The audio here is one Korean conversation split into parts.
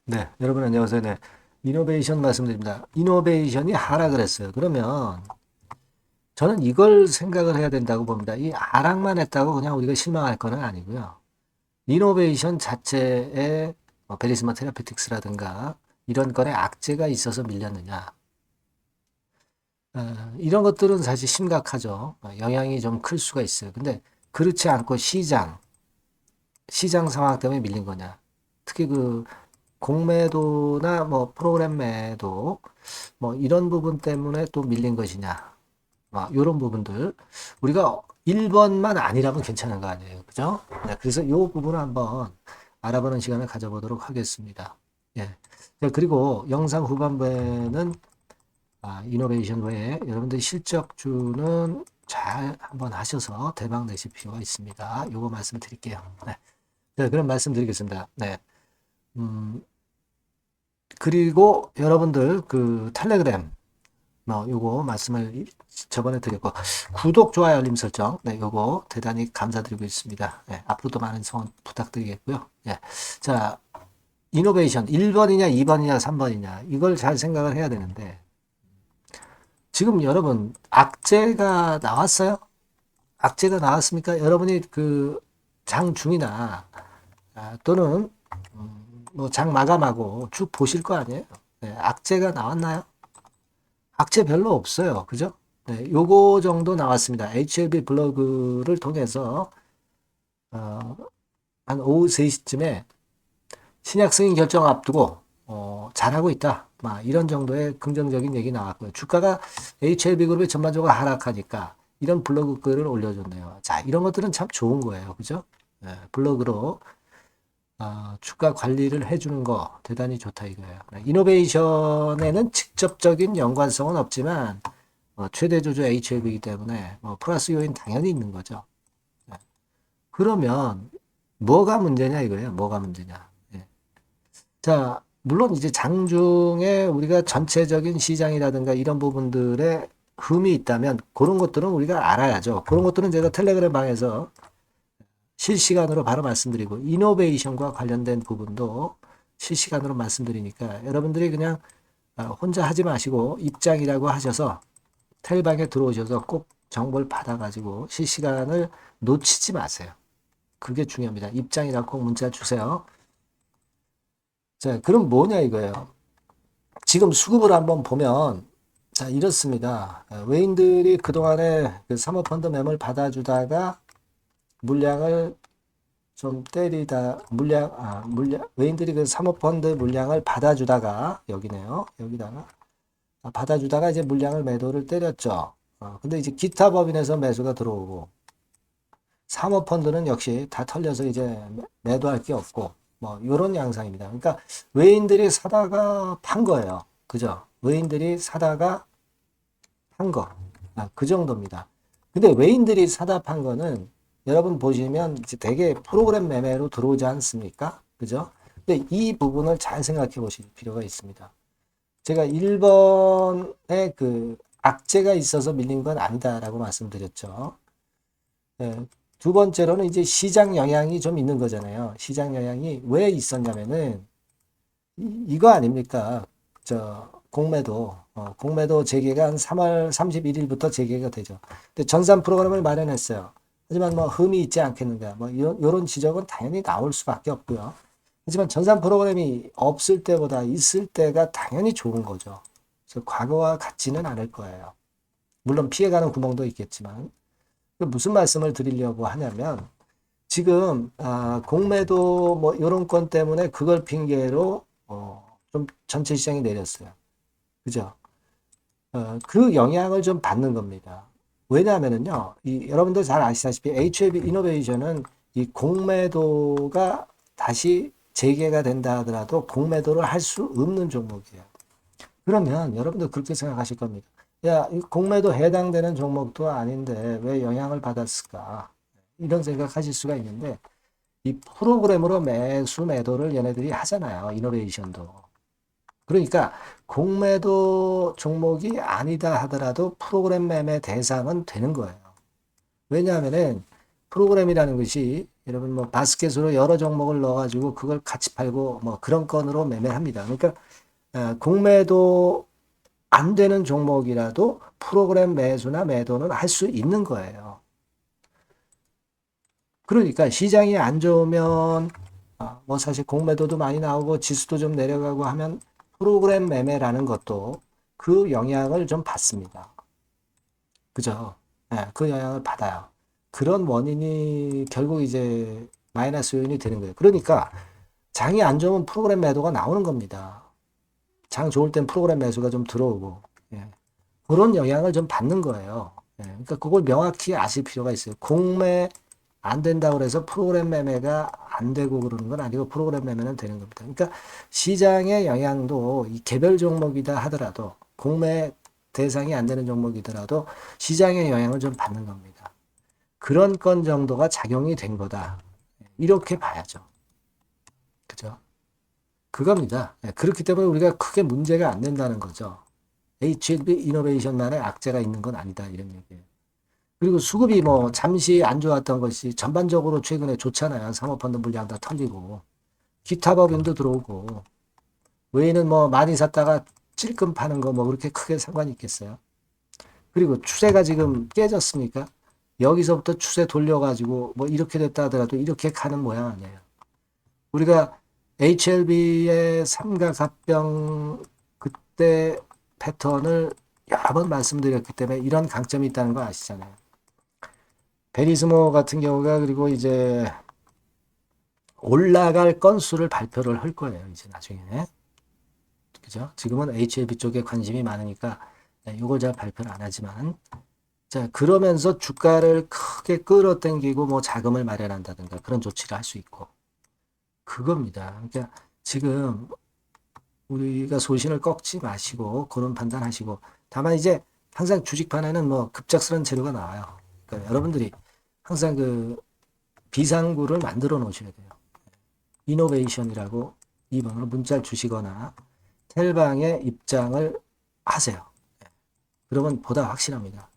네, 여러분 안녕하세요. 네, 이노베이션 말씀드립니다. 이노베이션이 하락을 했어요. 그러면 저는 이걸 생각을 해야 된다고 봅니다. 이 하락만 했다고 그냥 우리가 실망할 거는 아니고요. 이노베이션 자체에 베리스마 테라피틱스라든가 이런 건에 악재가 있어서 밀렸느냐. 이런 것들은 사실 심각하죠. 영향이 좀 클 수가 있어요. 근데 그렇지 않고 시장 상황 때문에 밀린 거냐. 특히 그 공매도나 뭐 프로그램 매도 뭐 이런 부분 때문에 또 밀린 것이냐. 이런 부분들 우리가 1번만 아니라면 괜찮은 거 아니에요. 그죠? 네, 그래서 이 부분을 한번 알아보는 시간을 가져보도록 하겠습니다. 예. 자, 그리고 영상 후반부에는 이노베이션 외에 여러분들 실적주는 잘 한번 하셔서 대박 내실 필요가 있습니다. 요거 말씀드릴게요. 네. 네, 그럼 말씀드리겠습니다. 네. 음, 그리고 여러분들 그 텔레그램 요거 말씀을 저번에 드렸고 구독, 좋아요, 알림 설정 요거 대단히 감사드리고 있습니다. 예, 앞으로도 많은 성원 부탁드리겠고요. 예. 자, 이노베이션 1번이냐 2번이냐 3번이냐 이걸 잘 생각을 해야 되는데 지금 여러분 악재가 나왔어요? 악재가 나왔습니까? 여러분이 그 장중이나 또는 뭐 장 마감하고 쭉 보실 거 아니에요? 네, 악재가 나왔나요? 악재 별로 없어요. 그죠? 네, 요거 정도 나왔습니다. HLB 블로그를 통해서 어, 한 오후 3시쯤에 신약 승인 결정 앞두고 잘하고 있다. 막 이런 정도의 긍정적인 얘기 나왔고요. 주가가 HLB 그룹이 전반적으로 하락하니까 이런 블로그 글을 올려줬네요. 자, 이런 것들은 참 좋은 거예요. 그죠? 네, 블로그로 주가 관리를 해주는 거 대단히 좋다 이거예요. 네, 이노베이션에는 직접적인 연관성은 없지만 최대 주주 HLB이기 때문에 플러스 요인 당연히 있는 거죠. 네. 그러면 뭐가 문제냐 이거예요. 뭐가 문제냐. 예. 자, 물론 이제 장중에 우리가 전체적인 시장이라든가 이런 부분들에 흠이 있다면 그런 것들은 우리가 알아야죠. 그런 것들은 제가 텔레그램 방에서 실시간으로 바로 말씀드리고 이노베이션과 관련된 부분도 실시간으로 말씀드리니까 여러분들이 그냥 혼자 하지 마시고 입장이라고 하셔서 텔방에 들어오셔서 꼭 정보를 받아가지고 실시간을 놓치지 마세요. 그게 중요합니다. 입장이라고 꼭 문자 주세요. 자, 그럼 뭐냐 이거예요. 지금 수급을 한번 보면 자, 이렇습니다. 외인들이 그동안에 그 사모펀드 매물 받아주다가 물량을 좀 때리다 외인들이 그 사모펀드 물량을 받아주다가 여기네요. 여기다가 받아주다가 이제 물량을 매도를 때렸죠. 근데 이제 기타 법인에서 매수가 들어오고 사모펀드는 역시 다 털려서 이제 매도할 게 없고 뭐 이런 양상입니다. 그러니까 외인들이 사다가 판 거예요. 그죠? 외인들이 사다가 판 거. 그 정도입니다. 근데 외인들이 사다 판 거는 여러분 보시면 이제 되게 프로그램 매매로 들어오지 않습니까? 그죠? 근데 이 부분을 잘 생각해 보실 필요가 있습니다. 제가 1번에 그 악재가 있어서 밀린 건 아니다라고 말씀드렸죠. 네. 두 번째로는 이제 시장 영향이 좀 있는 거잖아요. 시장 영향이 왜 있었냐면은 이거 아닙니까? 공매도 재개가 한 3월 31일부터 재개가 되죠. 근데 전산 프로그램을 마련했어요. 하지만 뭐 흠이 있지 않겠는가? 뭐 이런 지적은 당연히 나올 수밖에 없고요. 하지만 전산 프로그램이 없을 때보다 있을 때가 당연히 좋은 거죠. 그래서 과거와 같지는 않을 거예요. 물론 피해가는 구멍도 있겠지만 무슨 말씀을 드리려고 하냐면 지금 공매도 뭐 이런 건 때문에 그걸 핑계로 좀 전체 시장이 내렸어요. 그죠? 그 영향을 좀 받는 겁니다. 왜냐하면은요, 여러분들 잘 아시다시피 HLB 이노베이션은 이 공매도가 다시 재개가 된다 하더라도 공매도를 할 수 없는 종목이에요. 그러면 여러분들 그렇게 생각하실 겁니다. 야, 이 공매도 해당되는 종목도 아닌데 왜 영향을 받았을까? 이런 생각하실 수가 있는데 이 프로그램으로 매도를 얘네들이 하잖아요. 이노베이션도. 그러니까 공매도 종목이 아니다 하더라도 프로그램 매매 대상은 되는 거예요. 왜냐하면은 프로그램이라는 것이 여러분 뭐 바스켓으로 여러 종목을 넣어가지고 그걸 같이 팔고 뭐 그런 건으로 매매합니다. 그러니까 공매도 안 되는 종목이라도 프로그램 매수나 매도는 할 수 있는 거예요. 그러니까 시장이 안 좋으면 뭐 사실 공매도도 많이 나오고 지수도 좀 내려가고 하면 프로그램 매매라는 것도 그 영향을 좀 받습니다. 그죠? 네, 그 영향을 받아요. 그런 원인이 결국 이제 마이너스 요인이 되는 거예요. 그러니까 장이 안 좋으면 프로그램 매도가 나오는 겁니다. 장 좋을 땐 프로그램 매수가 좀 들어오고, 예. 그런 영향을 좀 받는 거예요. 예. 그러니까 그걸 명확히 아실 필요가 있어요. 공매 안 된다고 해서 프로그램 매매가 안 되고 그러는 건 아니고 프로그램 매매는 되는 겁니다. 그러니까 시장의 영향도 이 개별 종목이다 하더라도 공매 대상이 안 되는 종목이더라도 시장의 영향을 좀 받는 겁니다. 그런 건 정도가 작용이 된 거다. 이렇게 봐야죠. 그죠? 그겁니다. 그렇기 때문에 우리가 크게 문제가 안 된다는 거죠. HLB 이노베이션만의 악재가 있는 건 아니다. 이런 얘기예요. 그리고 수급이 뭐 잠시 안 좋았던 것이 전반적으로 최근에 좋잖아요. 사모펀드 물량 다 털리고 기타 법인도 들어오고 외에는 뭐 많이 샀다가 찔끔 파는 거 뭐 그렇게 크게 상관이 있겠어요. 그리고 추세가 지금 깨졌으니까 여기서부터 추세 돌려가지고 뭐 이렇게 됐다 하더라도 이렇게 가는 모양 아니에요. 우리가 HLB의 삼각합병 그때 패턴을 여러 번 말씀드렸기 때문에 이런 강점이 있다는 거 아시잖아요. 베리스모 같은 경우가 그리고 이제 올라갈 건수를 발표를 할 거예요. 이제 나중에. 그죠? 지금은 HLB 쪽에 관심이 많으니까 이걸 잘 발표를 안 하지만 자, 그러면서 주가를 크게 끌어당기고 뭐 자금을 마련한다든가 그런 조치를 할 수 있고 그겁니다. 그러니까 지금 우리가 소신을 꺾지 마시고 그런 판단하시고 다만 이제 항상 주식판에는 뭐 급작스러운 재료가 나와요. 그러니까 여러분들이 항상 그 비상구를 만들어 놓으셔야 돼요. 이노베이션이라고 2번으로 문자를 주시거나 텔방에 입장을 하세요. 그러면 보다 확실합니다.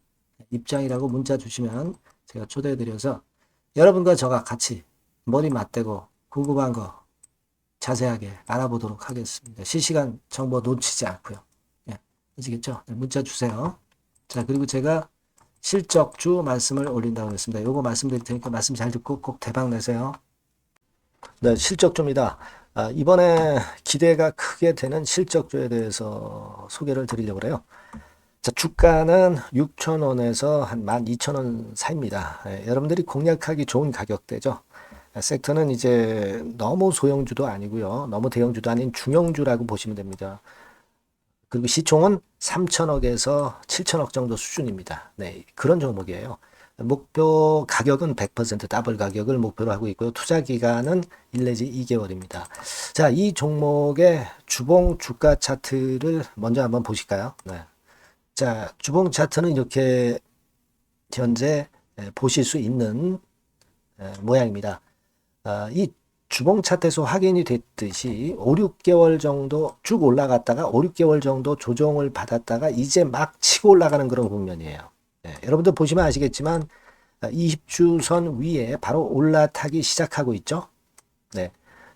입장이라고 문자 주시면 제가 초대해드려서 여러분과 저가 같이 머리 맞대고 궁금한 거 자세하게 알아보도록 하겠습니다. 실시간 정보 놓치지 않고요. 예, 아시겠죠? 네, 문자 주세요. 자, 그리고 제가 실적주 말씀을 올린다고 했습니다. 요거 말씀드릴 테니까 말씀 잘 듣고 꼭 대박 내세요. 네, 실적주입니다. 이번에 기대가 크게 되는 실적주에 대해서 소개를 드리려고 해요. 자, 주가는 6,000원에서 한 12,000원 사이입니다. 여러분들이 공략하기 좋은 가격대죠. 섹터는 이제 너무 소형주도 아니고요. 너무 대형주도 아닌 중형주라고 보시면 됩니다. 그리고 시총은 3천억에서 7천억 정도 수준입니다. 네, 그런 종목이에요. 목표 가격은 100% 더블 가격을 목표로 하고 있고요. 투자 기간은 1 내지 2개월입니다. 자, 이 종목의 주봉 주가 차트를 먼저 한번 보실까요? 네. 자, 주봉 차트는 이렇게 현재 보실 수 있는 모양입니다. 이 주봉 차트에서 확인이 됐듯이 5, 6개월 정도 쭉 올라갔다가 5, 6개월 정도 조정을 받았다가 이제 막 치고 올라가는 그런 국면이에요. 여러분들 보시면 아시겠지만 20주선 위에 바로 올라타기 시작하고 있죠. 네.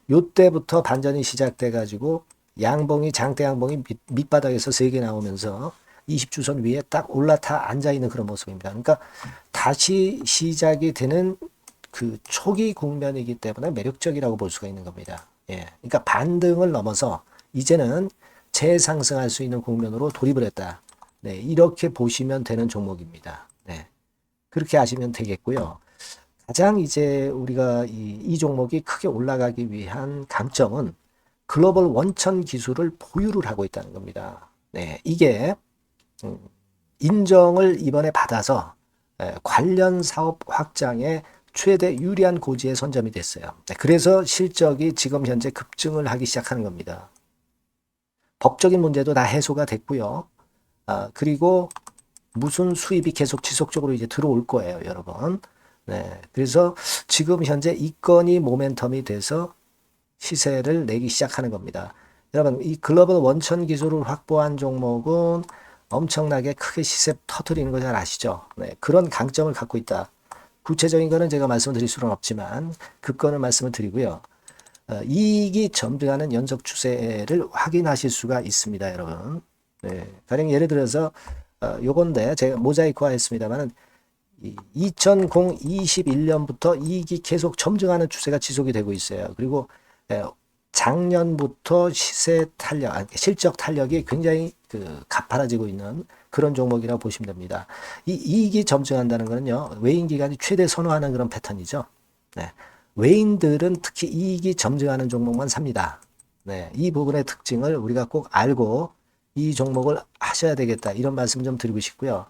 요때부터 반전이 시작돼 가지고 양봉이 장대 양봉이 밑바닥에서 3개 나오면서 20주선 위에 딱 올라타 앉아 있는 그런 모습입니다. 그러니까 다시 시작이 되는 그 초기 국면이기 때문에 매력적이라고 볼 수가 있는 겁니다. 예. 그러니까 반등을 넘어서 이제는 재상승할 수 있는 국면으로 돌입을 했다. 네. 이렇게 보시면 되는 종목입니다. 네. 그렇게 아시면 되겠고요. 가장 이제 우리가 이 종목이 크게 올라가기 위한 강점은 글로벌 원천 기술을 보유를 하고 있다는 겁니다. 네. 이게 인정을 이번에 받아서 관련 사업 확장에 최대 유리한 고지에 선점이 됐어요. 그래서 실적이 지금 현재 급증을 하기 시작하는 겁니다. 법적인 문제도 다 해소가 됐고요. 그리고 무슨 수입이 계속 지속적으로 이제 들어올 거예요, 여러분. 네, 그래서 지금 현재 이 건이 모멘텀이 돼서 시세를 내기 시작하는 겁니다. 여러분, 이 글로벌 원천 기술을 확보한 종목은 엄청나게 크게 시세 터뜨리는 거 잘 아시죠? 네, 그런 강점을 갖고 있다. 구체적인 거는 제가 말씀드릴 수는 없지만 급건을 말씀을 드리고요. 이익이 점등하는 연속 추세를 확인하실 수가 있습니다, 여러분. 네, 가령 예를 들어서 요건데 제가 모자이크화 했습니다만은 2021년부터 이익이 계속 점증하는 추세가 지속이 되고 있어요. 그리고 작년부터 시세 탄력, 실적 탄력이 굉장히 가파라지고 있는 그런 종목이라고 보시면 됩니다. 이 이익이 점증한다는 것은요, 외인 기관이 최대 선호하는 그런 패턴이죠. 네. 외인들은 특히 이익이 점증하는 종목만 삽니다. 네. 이 부분의 특징을 우리가 꼭 알고 이 종목을 하셔야 되겠다. 이런 말씀 좀 드리고 싶고요.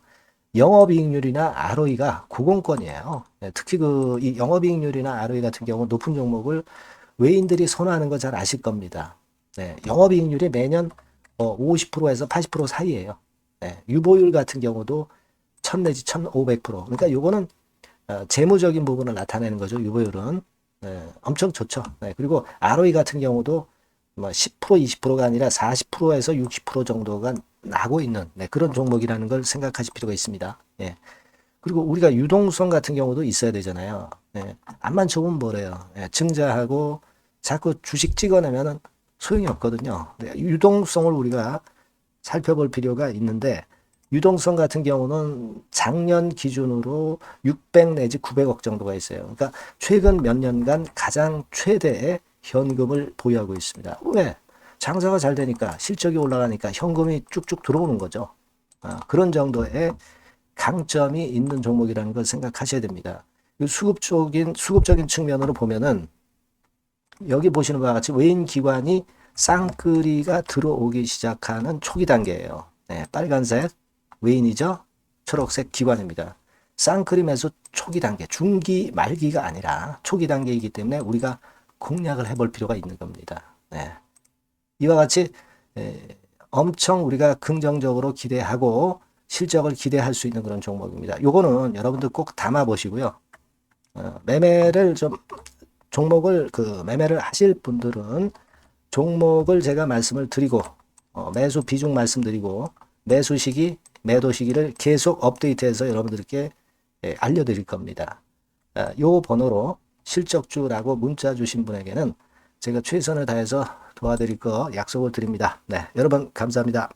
영업이익률이나 ROE가 고공권이에요. 네. 특히 이 영업이익률이나 ROE 같은 경우 높은 종목을 외인들이 선호하는 거 잘 아실 겁니다. 네. 영업이익률이 매년 50%에서 80% 사이에요. 네. 유보율 같은 경우도 1000 내지 1500%. 그러니까 요거는 재무적인 부분을 나타내는 거죠. 유보율은. 네. 엄청 좋죠. 네. 그리고 ROE 같은 경우도 뭐 10% 20%가 아니라 40%에서 60% 정도가 나고 있는 그런 종목이라는 걸 생각하실 필요가 있습니다. 예. 그리고 우리가 유동성 같은 경우도 있어야 되잖아요. 예. 암만 좋으면 뭐래요. 예. 증자하고 자꾸 주식 찍어내면은 소용이 없거든요. 네. 유동성을 우리가 살펴볼 필요가 있는데 유동성 같은 경우는 작년 기준으로 600 내지 900억 정도가 있어요. 그러니까 최근 몇 년간 가장 최대의 현금을 보유하고 있습니다. 왜? 장사가 잘 되니까 실적이 올라가니까 현금이 쭉쭉 들어오는 거죠. 그런 정도의 강점이 있는 종목이라는 걸 생각하셔야 됩니다. 수급적인 측면으로 보면은 여기 보시는 바와 같이 외인 기관이 쌍끌이가 들어오기 시작하는 초기 단계예요. 네, 빨간색 외인이죠. 초록색 기관입니다. 쌍끌이 매수 초기 단계, 중기 말기가 아니라 초기 단계이기 때문에 우리가 공략을 해볼 필요가 있는 겁니다. 네. 이와 같이 엄청 우리가 긍정적으로 기대하고 실적을 기대할 수 있는 그런 종목입니다. 요거는 여러분들 꼭 담아 보시고요. 매매를 좀 종목을 매매를 하실 분들은 종목을 제가 말씀을 드리고 매수 비중 말씀드리고 매수 시기, 매도 시기를 계속 업데이트해서 여러분들께 알려드릴 겁니다. 요 번호로 실적주라고 문자 주신 분에게는 제가 최선을 다해서 도와드릴 거 약속을 드립니다. 네, 여러분 감사합니다.